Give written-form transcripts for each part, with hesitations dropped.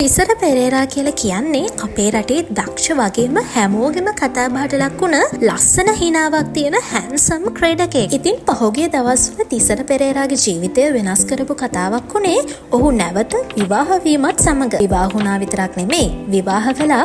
තිසර පෙරේරා කියලා කියන්නේ අපේ රටේ දක්ෂ වගේම හැමෝගෙම කතාබහට ලක් වුණ ලස්සන හිනාවක් තියෙන හැන්සම් ක්‍රීඩකයෙක්. ඉතින් පහුගිය දවස්වල තිසර පෙරේරාගේ ජීවිතය වෙනස් කරපු කතාවක් වුණේ ඔහු නැවත විවාහ වීමත් සමග. විවාහ වුණා විතරක් නෙමෙයි, විවාහ කළා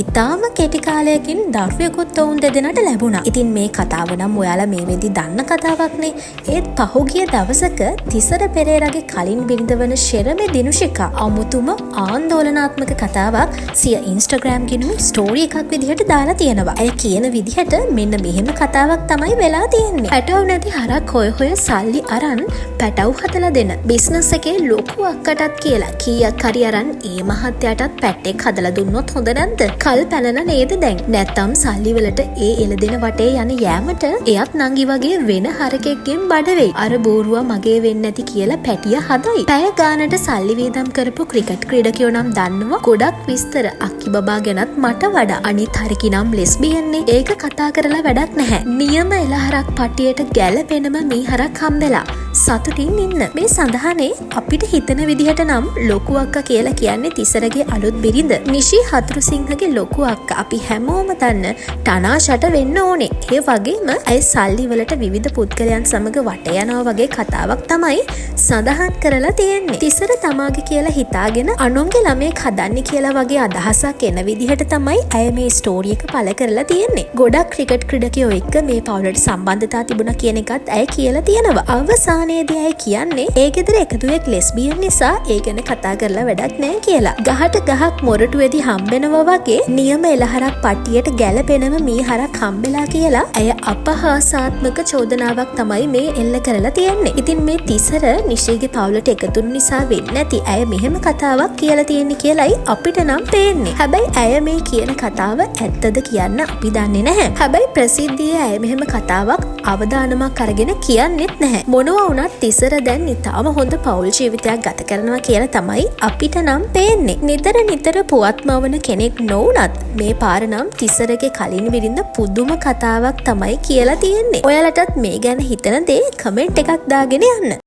ඉතාම කෙටි කාලයකින් දරුවෙකුත් ඔවුන් දෙදෙනාට ලැබුණා. ඉතින් මේ කතාව නම් ඔයාලා මේ වෙද්දි දන්න කතාවක්නේ. ඒත් පහුගිය දවසක තිසර පෙරේරාගේ කලින් බිරිඳ වන ශෙරමෙ දිනුෂිකා අමුතුම ආන්දෝලනාත්මක කතාවක් සිය ඉන්ස්ටාග්‍රෑම් ගිණුමේ ස්ටෝරි එකක් විදිහට දාලා තියෙනවා. අය කියන විදිහට මෙන්න මෙහෙම කතාවක් තමයි වෙලා තියෙන්නේ. පැටව නැති හරක් හොය හොය සල්ලි අරන් පැටව හදලා දෙන බිස්නස් එකේ ලොකු අක්කටත් කියලා කීයක් හරි අරන් ඒ මහත්තයාටත් පැට්ටෙක් හදලා දුන්නොත් හොඳ නැද්ද? කල් පැනලා නේද දැන්? නැත්තම් සල්ලි වලට ඒ එළදෙන වටේ යන යෑමට එයත් නංගි වගේ වෙන හරකෙක්ගෙන් බඩ වෙයි. අර බෝරුවා මගේ වෙන්නේ නැති කියලා පැටිය හදයි. පැය ගානට සල්ලි වේදම් කරපු ක්‍රිකට් ක්‍රීඩකයෝ නම් දන්නවා ගොඩක් විස්තර අක්කි බබා ගැනත් මට වඩා. අනිත් හරකි නම් ලෙස්බියන්නේ. ඒක කතා කරලා වැඩක් නැහැ. නියම එළහරක් පටියට ගැලපෙනම මේ හරක් හම්බෙලා සතුටින් ඉන්න. මේ සඳහනේ අපිට හිතන විදිහට නම් ලොකු අක්කා කියලා කියන්නේ තිසරගේ අලුත් බිරිඳ නිෂි හතුරුසිංහගේ ලොකු අක්කා. අපි හැමෝම දන්න ටනාෂට වෙන්න ඕනේ. ඒ වගේම ඇය සල්ලි වලට විවිධ පුද්ගලයන් සමග වට යනවා වගේ කතාවක් තමයි සඳහන් කරලා තියෙන්නේ. තිසර තමාගේ කියලා හිතාගෙන අනුන්ගේ ළමයෙක් හදන්නේ කියලා වගේ අදහසක් එන විදිහට තමයි ඇය මේ ස්ටෝරි එක පළ කරලා තියෙන්නේ. ගොඩක් ක්‍රිකට් ක්‍රීඩකයෝ එක්ක මේ පවුලට සම්බන්ධතා තිබුණා කියන එකත් ඇය කියලා තියෙනවා. අවසානයේදී ඇය කියන්නේ ඒ ගෙදර එකදුවෙක් ලෙස්බියන් නිසා ඒ ගැන කතා කරලා වැඩක් නැහැ කියලා. ගහට ගහක් මොරටුවේදී හම්බෙනවා වගේ නියම එළහරක් පට්ටියට ගැලපෙනම මේ හරක් හම්බෙලා කියලා ඇය අපහාසාත්මක චෝදනාවක් තමයි මේ එල්ල කරලා තියෙන්නේ. ඉතින් මේ තිසර නිෂිගේ පවුලට එකතුන් නිසා වෙන්නේ නැති ඇය මෙහෙම කතාවක් කියලා තියෙන්නේ කියලයි අපිට නම් පේන්නේ. හැබැයි ඇය මේ කියන කතාව ඇත්තද කියන්න අපි දන්නේ නැහැ. හැබැයි ප්‍රසිද්ධියේ ඇය මෙහෙම කතාවක් අවදානමක් අරගෙන කියන්නෙත් නැහැ. මොනවා වුණත් තිසර දැන් ඉතාම හොඳ පෞල් ජීවිතයක් ගත කරනවා කියලා තමයි අපිට නම් පේන්නේ. නිතර පුවත්මවන කෙනෙක් නොවුනත් මේ පාර නම් තිසරගේ කලින් බිරිඳ පුදුම කතාවක් තමයි කියලා තියෙන්නේ. ඔයාලටත් මේ ගැන හිතන දේ කමෙන්ට් එකක් දාගෙන යන්න.